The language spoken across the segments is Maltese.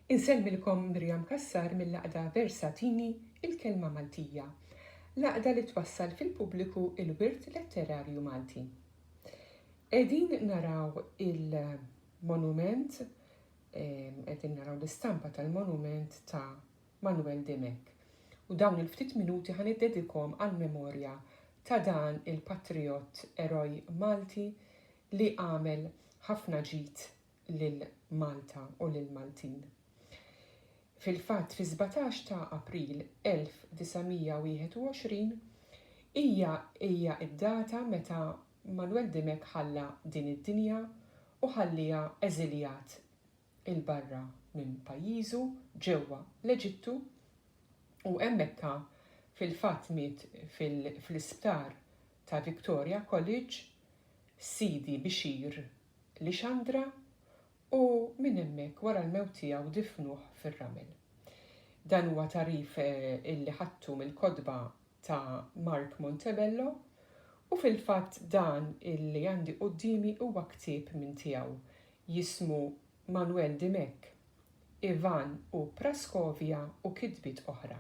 Insellmilkom Mirjam Kassar mill-laqda Versatini il-kelma Maltija, laqda li twassal fil-pubbliku il-wirt letterarju Malti. Qegħdin naraw il-monument, qegħdin naraw l-istampa tal-monument ta' Manuel Demek. U dawn il-ftit minuti ħaniddedikhom għall-memorja ta' dan il-patriot eroj Malti li għamel ħafna ġid lil Malta u lil Maltin. Fil-fatt fi 17 ta' April 1921 hija id-data meta Manuel Demek ħalla din id-dinja u ħallija eżiljat il-barra minn pajjiżu ġewwa l-Eġittu u hemmhekk fil-fatt miet fl-isptar ta' Victoria College Sidi Bixir li Xandra u minn hemmhekk wara l-mewt tiegħu difnuh fir-ramel. Dan huwa tarif illi ħadtu mill-kodba ta' Mark Montebello u fil-fatt dan illi għandi qudiemi huwa ktieb minn tiegħu jismu Manuel Demek, Ivan u Praskovja u kitbiet oħra.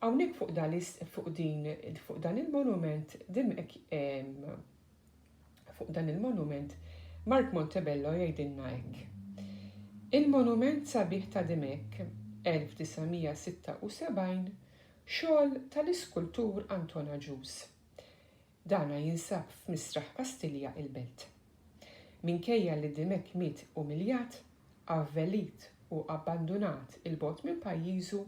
Hawnhekk fuq dan il-monument fuq dan il-monument Mark Montebello jgħidilna hekk. Il-monument sabiħ ta' Demek 1976 xogħol tal-iskultur Antona Ġus. Dana jinsab f'Misraħ Kastilja il-Belt. Minkejja li Demek miet umiljat, avvelit u abbandonat il-bot minn pajjiżu,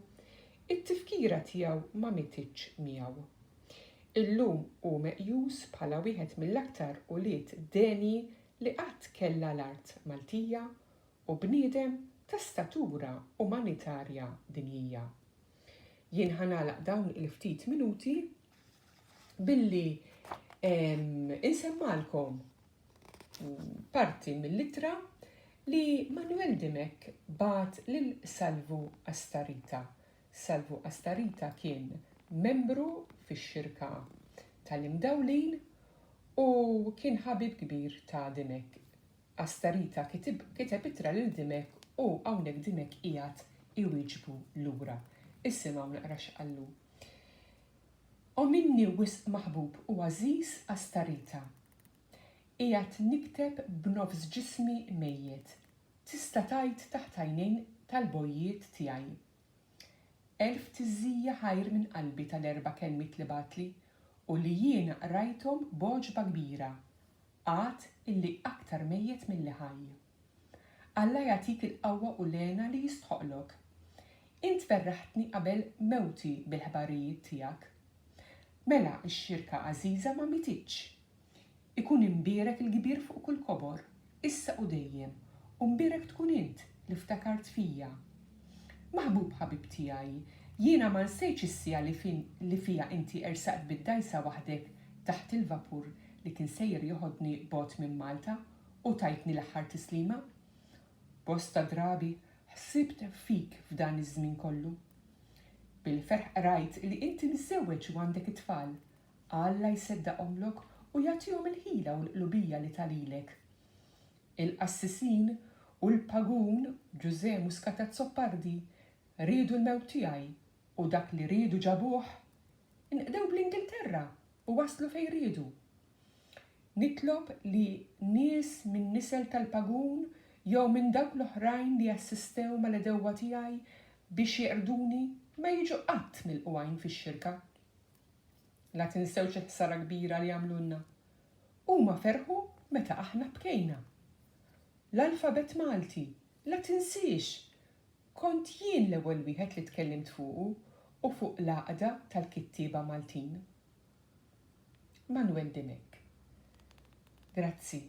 it-tifkira tiegħu ma mititx miegħu. Illum hu meqjus bħala wieħed mill-aktar ulied deni li qatt kellha l-art Maltija u bniedem ta' statura umanitarja dinjija. Jien ħanalaq dawn il-ftit minuti billi insemmalkom parti mill-ittra li Manuel Demek bat lil Salvo Astarita. Salvo Astarita kien membru fix-xirka tal-imdawlin u kien ħabib kbir ta' Demek. Astarita kiteb ittra lil Demek u hawnhekk Demek qiegħed iwieġbu lura. Issimgħu naqra x'qallu. O minni wisq maħbub u għażiż Astarita. Qiegħed nikteb b'nofs ġismi mejjed. Tista' tgħid taħt għajnejn tal-bojjiet tiegħi. 1000 tiżżija ħajr minn qalbi tal-erba' kelmiet li batli u li jiena rajthom b'għoġba kbira, għad illi aktar mejjed milli ħaj. Alla jagħtik il-qawwa u lena li jistħoqlok. Int ferraħtni qabel mewti bil-ħbarijiet tiegħek. Mela x-xirka għażiża ma mititx. Ikun imbierek il-kbir fuq kull kobor, issa u dejjem, u mbierek tkun int li ftakart fija. Maħbub ħabib tiegħi, jiena ma nsejtx is-sija li fija inti ersaqt bid-dajsa waħdek taħt il-vapur li kien sejjer joħodni bot minn Malta u tajtni l-aħħar tislima. Bosta drabi ħsibt fik f'dan iż-żmien kollu. Bil-ferħ rajt li inti niżżewweġ u għandek it-tfal. Alla jseddaqhomlok u jagħtihom il-ħila u l-qlubija li talilek. Il-qassisin u l-pagun Giuseppe Muscatat Soppardi riedu l-mewt tiegħi u dak li riedu ġabuh inqdew bl-Ingilterra u waslu fejn riedu. Nitlob li nies minn nisel tal-pagun jew minn dawk l-oħrajn li assistew mal-edewwa tiegħi biex jeqrduni ma jiġu qatt mill-qwajn fix-xirka. La tinsewx il-ħsara kbira li għamlulna. Huma ferħu meta aħna bkejna. L-alfabet Malti, la tinsiex. Kont jien l-ewwel wieħed li tkellimt fuqu u fuq l-għaqda tal-kittieba Maltin. Manuel Demek. Grazzi.